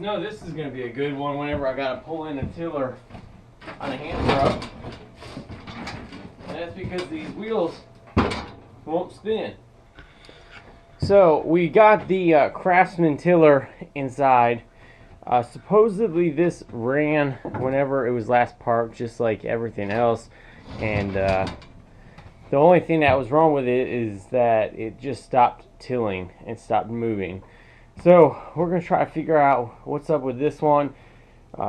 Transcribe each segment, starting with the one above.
know this is going to be a good one whenever I got to pull in a tiller on a hand truck. And that's because these wheels won't spin. So we got the Craftsman tiller inside. Supposedly this ran whenever it was last parked, just like everything else. And the only thing that was wrong with it is that it just stopped tilling and stopped moving. So we're going to try to figure out what's up with this one.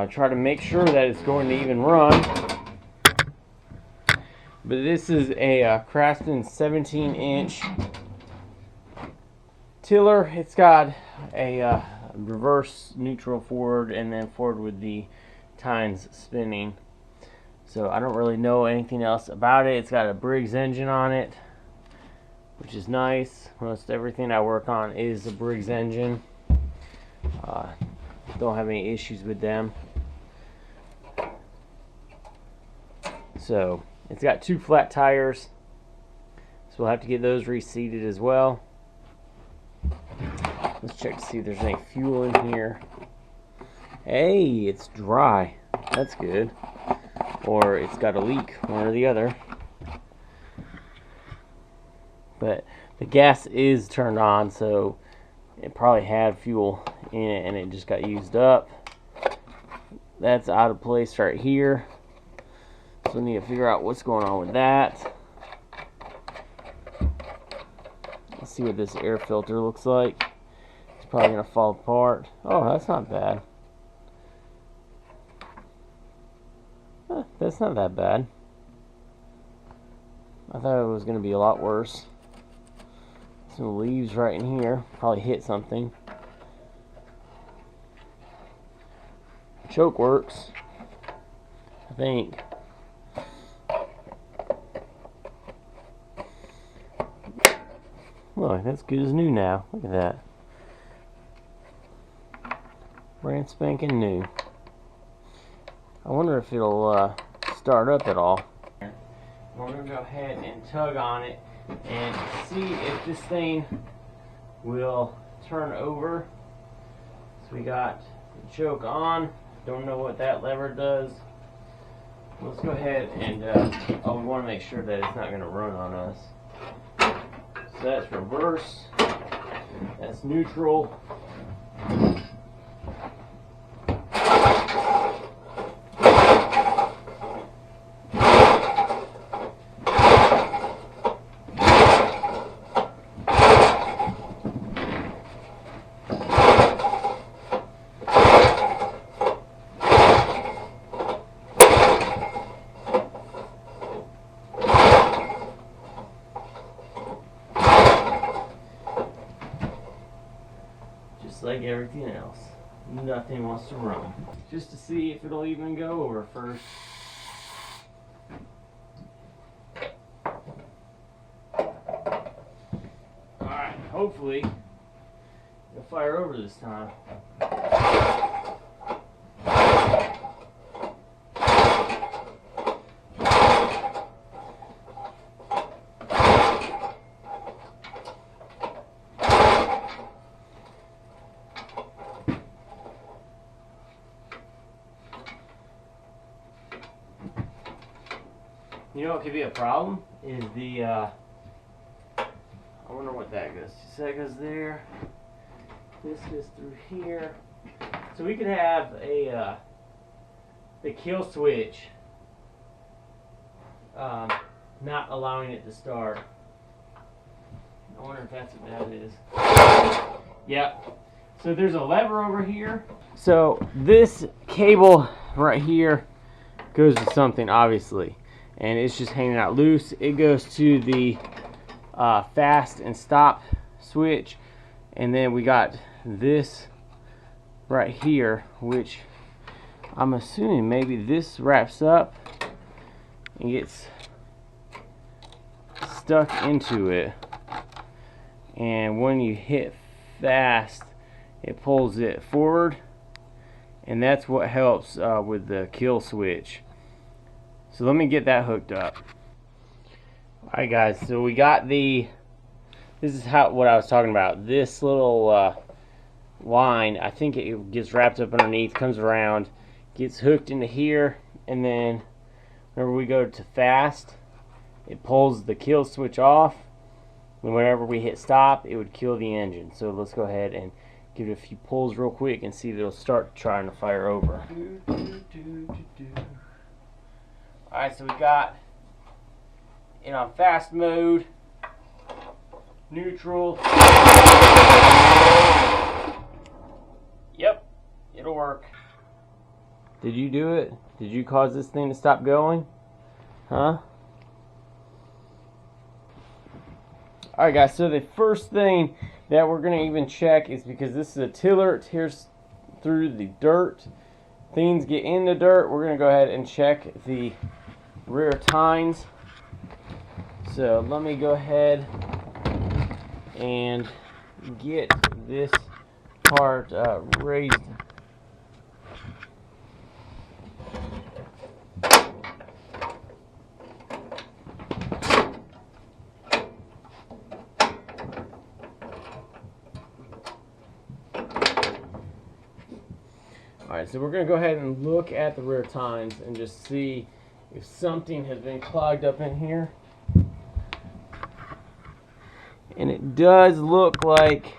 Try to make sure that it's going to even run. But this is a Craftsman 17-inch tiller. It's got a reverse, neutral, forward, and then forward with the tines spinning. So I don't really know anything else about it. It's got a Briggs engine on it, which is nice. Most everything I work on is a Briggs engine. Don't have any issues with them. So it's got 2 flat tires, so we'll have to get those reseated as well. Let's check to see if there's any fuel in here. Hey, it's dry. That's good. Or it's got a leak, one or the other. But the gas is turned on, so it probably had fuel in it and it just got used up. That's out of place right here. So we need to figure out what's going on with that. Let's see what this air filter looks like. It's probably going to fall apart. Oh, that's not bad. That's not that bad. I thought it was going to be a lot worse. Some leaves right in here. Probably hit something. Choke works, I think. Look, that's good as new now. Look at that. Brand spanking new. I wonder if it'll start up at all. We're going to go ahead and tug on it and see if this thing will turn over. So we got the choke on. Don't know what that lever does. Let's go ahead and we want to make sure that it's not going to run on us. So that's reverse. That's neutral. Like everything else, nothing wants to run. Just to see if it'll even go over first. Alright, hopefully it'll fire over this time. You know what could be a problem is the, I wonder what that goes to. So that goes there, this goes through here. So we could have a, the kill switch, not allowing it to start. I wonder if that's what that is. Yep. So there's a lever over here. So this cable right here goes to something, obviously. And it's just hanging out loose. It goes to the fast and stop switch, and then we got this right here, which I'm assuming maybe this wraps up and gets stuck into it, and when you hit fast it pulls it forward, and that's what helps with the kill switch. So let me get that hooked up. Alright guys, so we got the, this is what I was talking about. This little line, I think it gets wrapped up underneath, comes around, gets hooked into here, and then whenever we go to fast, it pulls the kill switch off, and whenever we hit stop, it would kill the engine. So let's go ahead and give it a few pulls real quick and see if it'll start trying to fire over. Alright, so we got it on fast mode, neutral. Yep, it'll work. Did you do it? Did you cause this thing to stop going? Huh? Alright guys, so the first thing that we're going to even check is, because this is a tiller, it tears through the dirt. Things get in the dirt. We're going to go ahead and check the rear tines. So let me go ahead and get this part raised. Alright, so we're going to go ahead and look at the rear tines and just see if something has been clogged up in here. And it does look like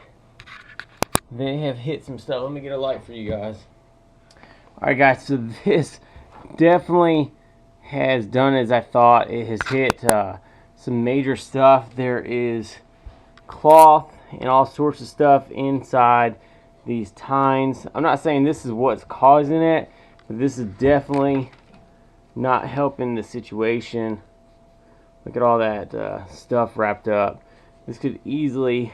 they have hit some stuff. Let me get a light for you guys. Alright guys, so this definitely has done as I thought. It has hit some major stuff. There is cloth and all sorts of stuff inside these tines. I'm not saying this is what's causing it, but this is definitely not helping the situation. Look at all that stuff wrapped up. This could easily,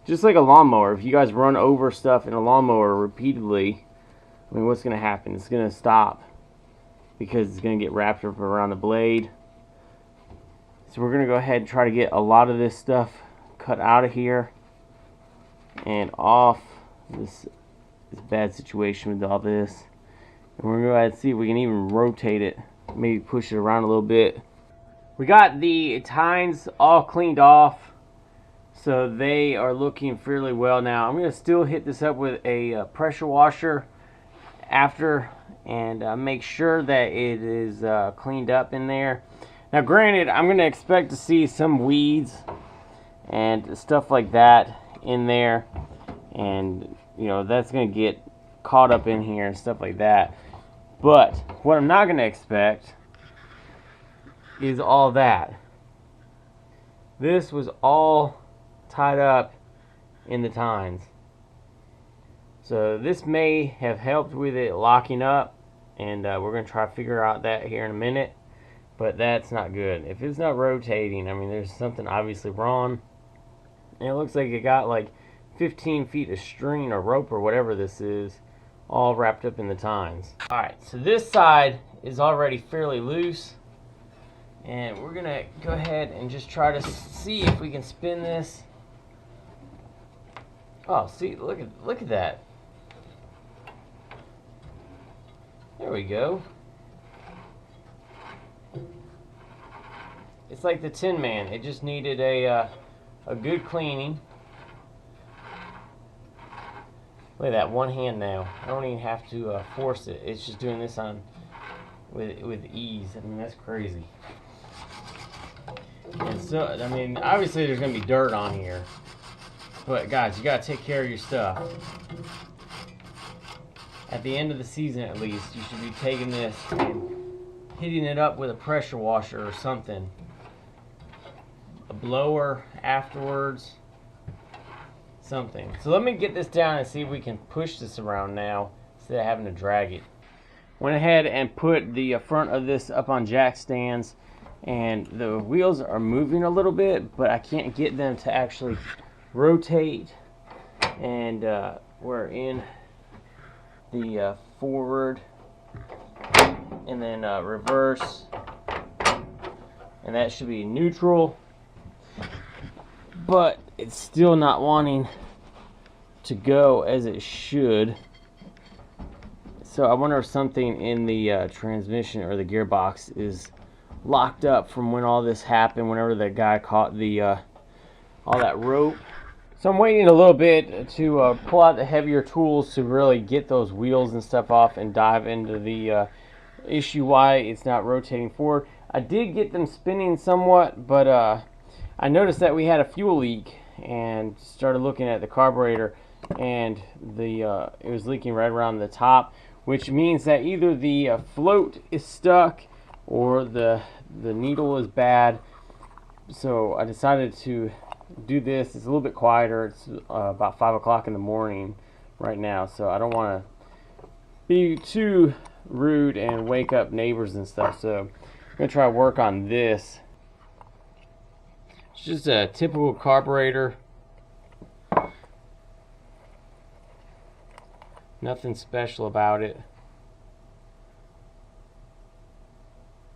just like a lawnmower, if you guys run over stuff in a lawnmower repeatedly, I mean, what's going to happen? It's going to stop because it's going to get wrapped up around the blade. So we're going to go ahead and try to get a lot of this stuff cut out of here and off this bad situation with all this. And we're going to go ahead and see if we can even rotate it, maybe push it around a little bit. We got the tines all cleaned off, so they are looking fairly well now. I'm going to still hit this up with a pressure washer after and make sure that it is cleaned up in there. Now granted, I'm going to expect to see some weeds and stuff like that in there, and you know, that's going to get caught up in here and stuff like that. But what I'm not going to expect is all that. This was all tied up in the tines. So this may have helped with it locking up, and we're going to try to figure out that here in a minute. But that's not good. If it's not rotating, I mean, there's something obviously wrong. And it looks like it got like 15 feet of string or rope or whatever this is, all wrapped up in the tines. Alright, so this side is already fairly loose, and we're gonna go ahead and just try to see if we can spin this. Oh, see, look at that. There we go. It's like the Tin Man. It just needed a good cleaning. Look at that, one hand now. I don't even have to force it. It's just doing this on with ease. I mean, that's crazy. And so, I mean, obviously there's going to be dirt on here. But guys, you got to take care of your stuff. At the end of the season, at least, you should be taking this and hitting it up with a pressure washer or something. A blower afterwards. Something. So let me get this down and see if we can push this around now instead of having to drag it. Went ahead and put the front of this up on jack stands, and the wheels are moving a little bit, but I can't get them to actually rotate. And we're in the forward and then reverse, and that should be neutral, but it's still not wanting to go as it should. So I wonder if something in the transmission or the gearbox is locked up from when all this happened, whenever that guy caught the all that rope. So I'm waiting a little bit to pull out the heavier tools to really get those wheels and stuff off and dive into the issue why it's not rotating forward. I did get them spinning somewhat, but I noticed that we had a fuel leak and started looking at the carburetor, and it was leaking right around the top, which means that either the float is stuck or the needle is bad. So I decided to do this. It's a little bit quieter. It's about 5 o'clock in the morning right now, so I don't want to be too rude and wake up neighbors and stuff. So I'm gonna try to work on this. It's just a typical carburetor. Nothing special about it.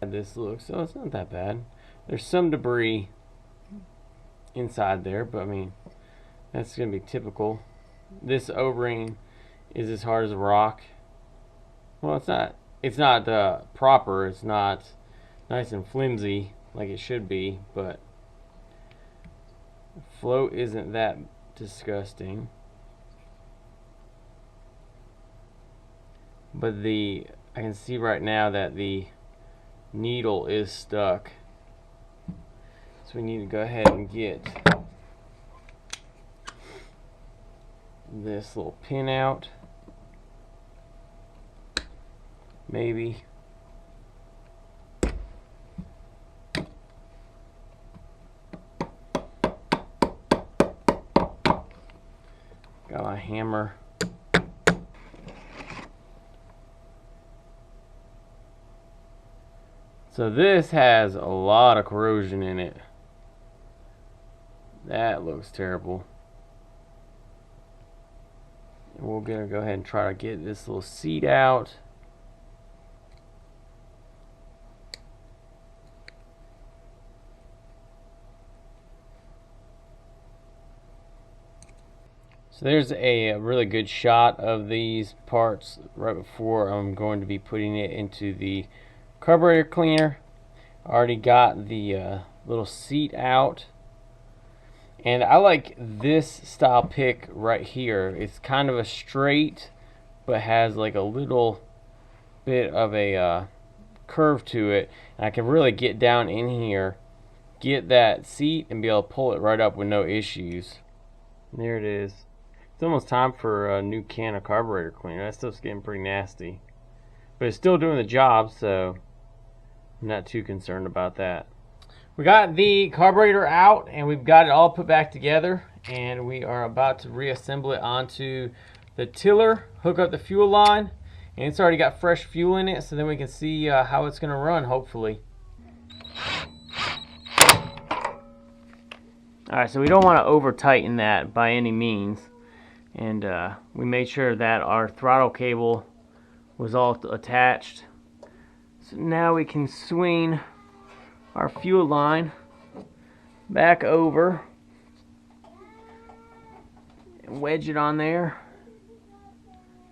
This looks, so it's not that bad. There's some debris inside there, but I mean, that's gonna be typical. This O-ring is as hard as a rock. Well, it's not proper. It's not nice and flimsy like it should be, but float isn't that disgusting. But I can see right now that the needle is stuck. So we need to go ahead and get this little pin out. Maybe. Got my hammer. So this has a lot of corrosion in it. That looks terrible. And we're gonna go ahead and try to get this little seat out. So there's a really good shot of these parts right before I'm going to be putting it into the carburetor cleaner. I already got the little seat out, and I like this style pick right here. It's kind of a straight but has like a little bit of a curve to it, and I can really get down in here, get that seat, and be able to pull it right up with no issues. And there it is. It's almost time for a new can of carburetor cleaner. That stuff's getting pretty nasty, but it's still doing the job, so I'm not too concerned about that. We got the carburetor out, and we've got it all put back together, and we are about to reassemble it onto the tiller, hook up the fuel line, and it's already got fresh fuel in it, so then we can see how it's going to run, hopefully. Alright, so we don't want to over tighten that by any means, and we made sure that our throttle cable was all attached. So now we can swing our fuel line back over and wedge it on there.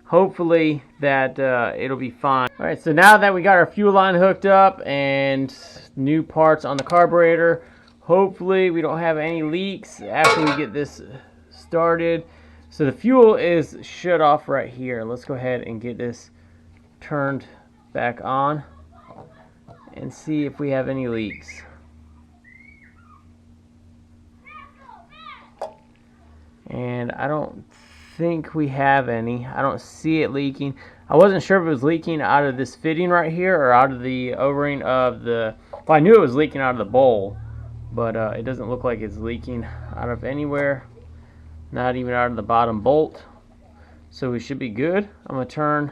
Hopefully that it'll be fine. Alright, so now that we got our fuel line hooked up and new parts on the carburetor, hopefully we don't have any leaks after we get this started. So the fuel is shut off right here. Let's go ahead and get this turned back on and see if we have any leaks. And I don't think we have any. I don't see it leaking. I wasn't sure if it was leaking out of this fitting right here or out of the O-ring of the... Well, I knew it was leaking out of the bowl, but it doesn't look like it's leaking out of anywhere. Not even out of the bottom bolt. So we should be good. I'm going to turn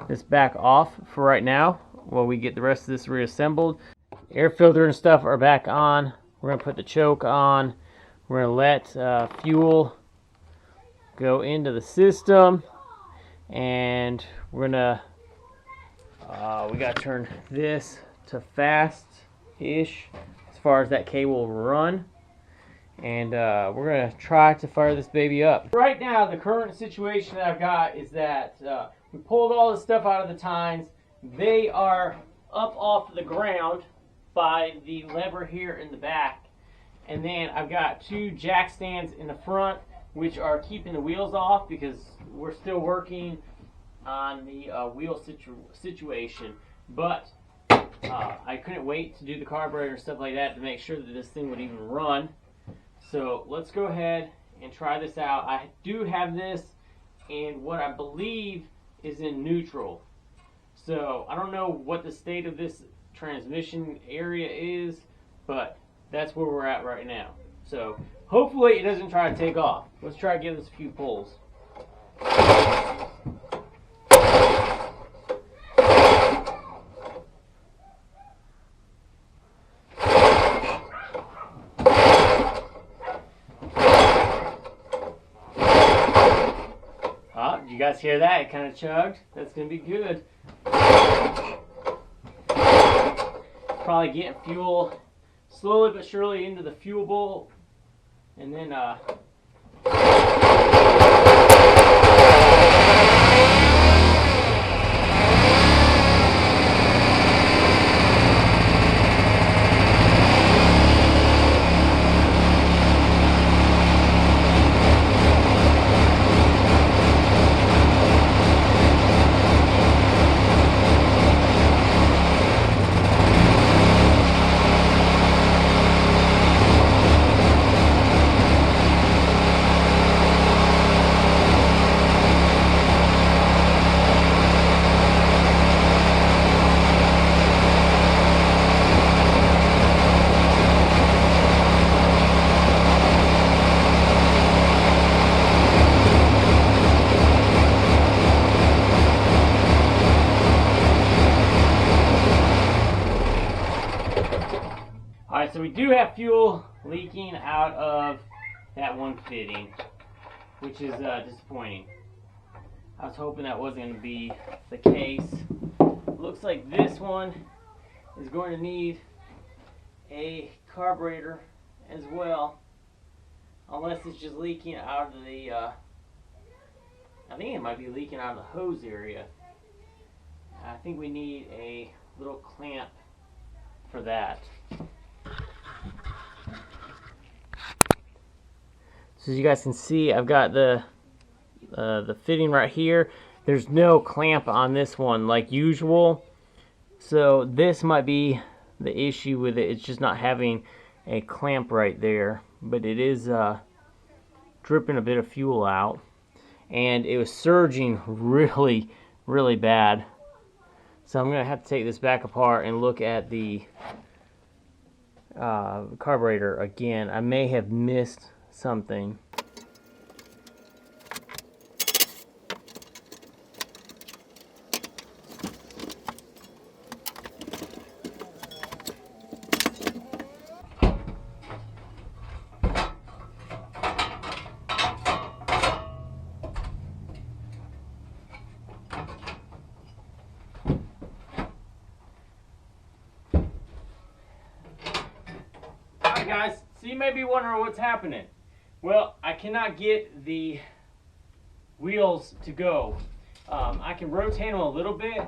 this back off for right now while we get the rest of this reassembled. Air filter and stuff are back on. We're going to put the choke on. We're going to let fuel go into the system, and we're going to we got to turn this to fast-ish as far as that cable will run. And we're going to try to fire this baby up. Right now, the current situation that I've got is that we pulled all the stuff out of the tines. They are up off the ground by the lever here in the back. And then I've got two jack stands in the front which are keeping the wheels off because we're still working on the wheel situation. But I couldn't wait to do the carburetor and stuff like that to make sure that this thing would even run. So let's go ahead and try this out. I do have this in what I believe is in neutral. So I don't know what the state of this transmission area is, but that's where we're at right now. So hopefully it doesn't try to take off. Let's try to give this a few pulls. Did you guys hear that? It kind of chugged. That's going to be good. Probably getting fuel slowly but surely into the fuel bowl. And then so we do have fuel leaking out of that one fitting, which is disappointing. I was hoping that wasn't going to be the case. Looks like this one is going to need a carburetor as well, unless it's just leaking out of the, I think it might be leaking out of the hose area. I think we need a little clamp for that. So as you guys can see, I've got the fitting right here. There's no clamp on this one like usual. So this might be the issue with it. It's just not having a clamp right there. But it is dripping a bit of fuel out. And it was surging really, really bad. So I'm going to have to take this back apart and look at the carburetor again. I may have missed something. Alright guys, so you may be wondering what's happening. Well, I cannot get the wheels to go. I can rotate them a little bit,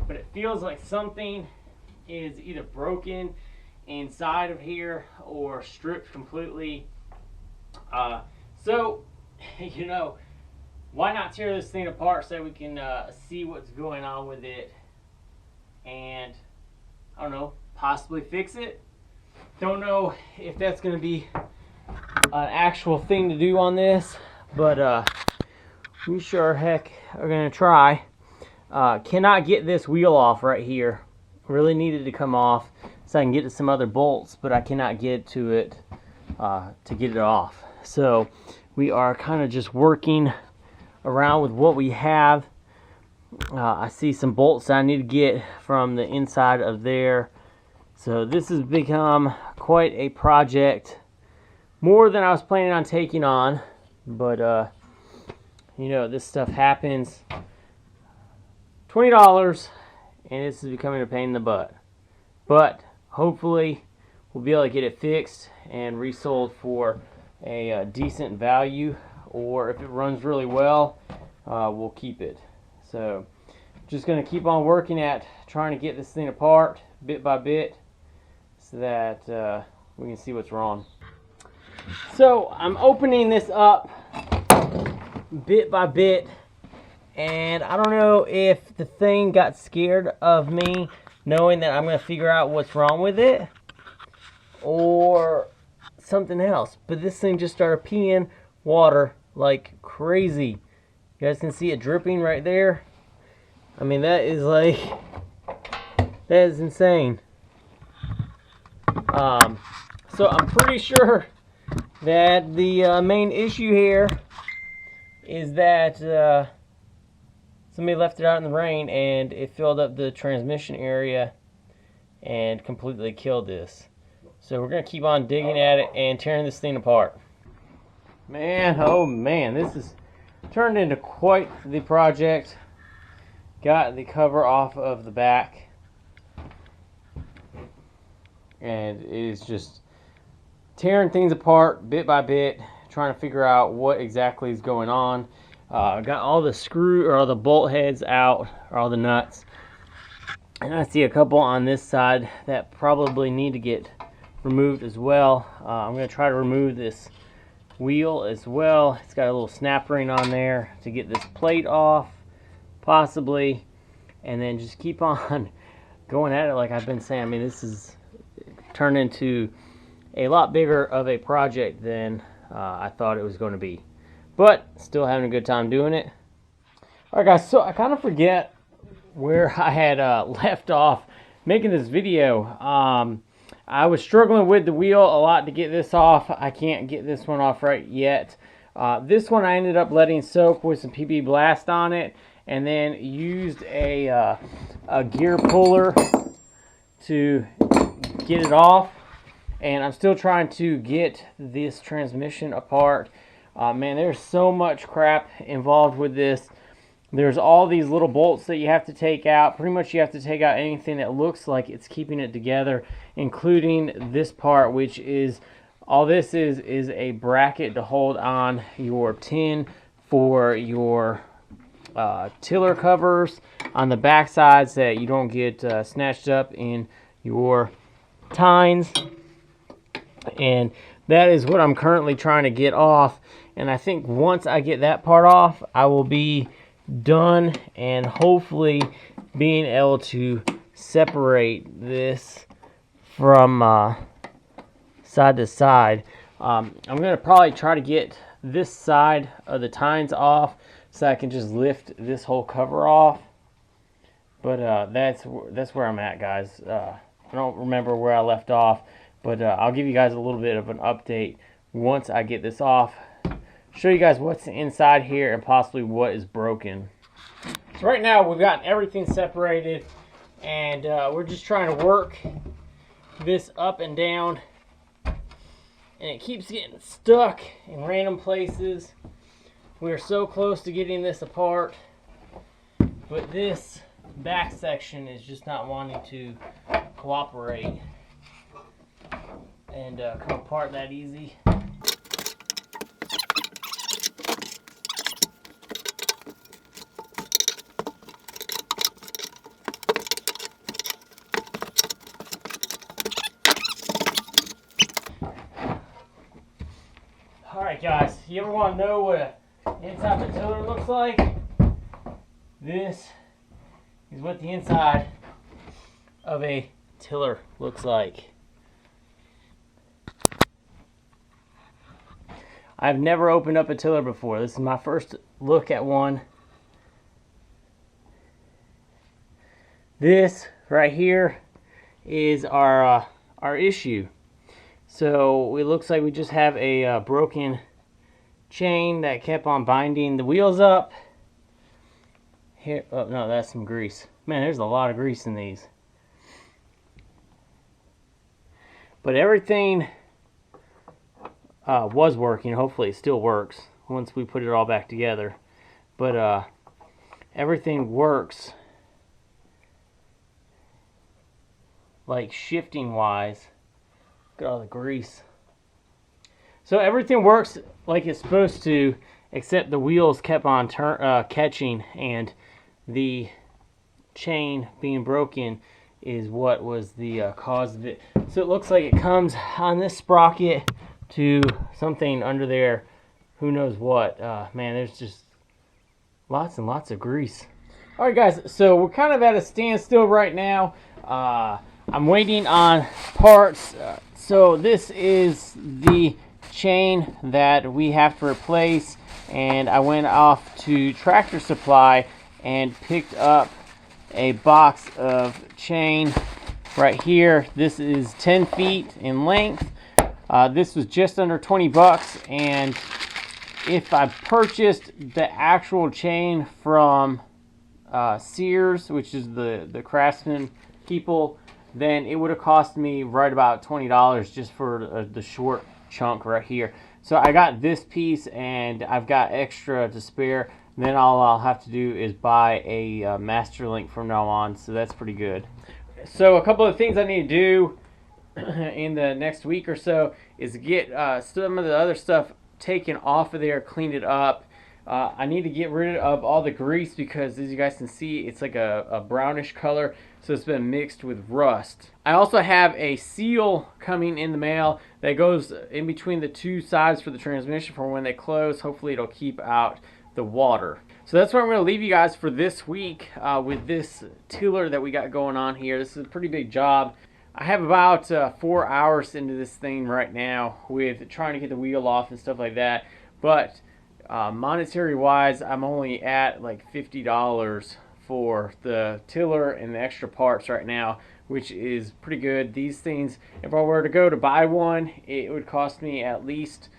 but it feels like something is either broken inside of here or stripped completely. So, you know, why not tear this thing apart so we can see what's going on with it and, I don't know, possibly fix it? Don't know if that's going to be an actual thing to do on this, but we sure heck are going to try. Cannot get this wheel off right here. Really needed to come off so I can get to some other bolts, but I cannot get to it to get it off. So we are kind of just working around with what we have. I see some bolts that I need to get from the inside of there. So this has become quite a project, more than I was planning on taking on, but you know, this stuff happens. $20, and this is becoming a pain in the butt. But hopefully we'll be able to get it fixed and resold for a decent value, or if it runs really well, we'll keep it. So just going to keep on working at trying to get this thing apart bit by bit so that we can see what's wrong. So I'm opening this up bit by bit. And I don't know if the thing got scared of me knowing that I'm going to figure out what's wrong with it or something else. But this thing just started peeing water like crazy. You guys can see it dripping right there. I mean, that is insane. So I'm pretty sure that the main issue here is that somebody left it out in the rain and it filled up the transmission area and completely killed this. So we're going to keep on digging at it and tearing this thing apart. Man, oh man, this has turned into quite the project. Got the cover off of the back. And it is just tearing things apart bit by bit, trying to figure out what exactly is going on. Got all the screw or all the bolt heads out, or all the nuts. And I see a couple on this side that probably need to get removed as well. I'm going to try to remove this wheel as well. It's got a little snap ring on there to get this plate off, possibly. And then just keep on going at it like I've been saying. I mean, this is turned into a lot bigger of a project than I thought it was going to be. But still having a good time doing it. Alright guys, so I kind of forget where I had left off making this video. I was struggling with the wheel a lot to get this off. I can't get this one off right yet. This one I ended up letting soak with some PB Blast on it, and then used a gear puller to get it off. And I'm still trying to get this transmission apart. Man, there's so much crap involved with this. There's all these little bolts that you have to take out. Pretty much you have to take out anything that looks like it's keeping it together, including this part, which is, all this is a bracket to hold on your tin for your tiller covers on the back side so that you don't get snatched up in your tines. And that is what I'm currently trying to get off. And I think once I get that part off, I will be done and hopefully being able to separate this from side to side. I'm going to probably try to get this side of the tines off so I can just lift this whole cover off. But that's where I'm at, guys. I don't remember where I left off, but I'll give you guys a little bit of an update once I get this off. Show you guys what's inside here and possibly what is broken. So right now we've got everything separated, and we're just trying to work this up and down, and it keeps getting stuck in random places. We're so close to getting this apart, but this back section is just not wanting to cooperate and come apart that easy. Alright guys, you ever want to know what an inside of a tiller looks like? This is what the inside of a tiller looks like. I've never opened up a tiller before. This is my first look at one. This right here is our issue. So it looks like we just have a broken chain that kept on binding the wheels up. Here, oh no, that's some grease. Man, there's a lot of grease in these. But everything was working. Hopefully it still works once we put it all back together. But everything works, like shifting wise. Look at all the grease. So everything works like it's supposed to, except the wheels kept on catching, and the chain being broken is what was the cause of it. So it looks like it comes on this sprocket to something under there who knows what. Man, there's just lots and lots of grease. All right, guys, so we're kind of at a standstill right now. I'm waiting on parts. So this is the chain that we have to replace, and I went off to Tractor Supply and picked up a box of chain right here. This is 10 feet in length. This was just under 20 bucks, and if I purchased the actual chain from Sears, which is the Craftsman people, then it would have cost me right about $20 just for the short chunk right here. So I got this piece, and I've got extra to spare. Then all I'll have to do is buy a master link from now on, so that's pretty good. So a couple of things I need to do in the next week or so is get some of the other stuff taken off of there, cleaned it up. I need to get rid of all the grease because, as you guys can see, it's like a brownish color, so it's been mixed with rust. I also have a seal coming in the mail that goes in between the two sides for the transmission for when they close. Hopefully it'll keep out the water. So that's where I'm going to leave you guys for this week with this tiller that we got going on here. This is a pretty big job. I have about 4 hours into this thing right now with trying to get the wheel off and stuff like that, but monetary wise, I'm only at like $50 for the tiller and the extra parts right now, which is pretty good. These things, if I were to go to buy one, it would cost me at least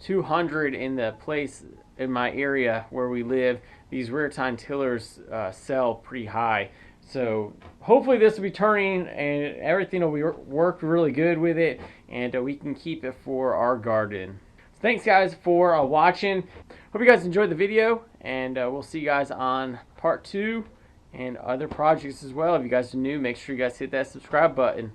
$200 in the place in my area where we live. These rear tine tillers sell pretty high. So hopefully this will be turning and everything will be work really good with it, and we can keep it for our garden. Thanks guys for watching. Hope you guys enjoyed the video, and we'll see you guys on part 2 and other projects as well. If you guys are new, make sure you guys hit that subscribe button.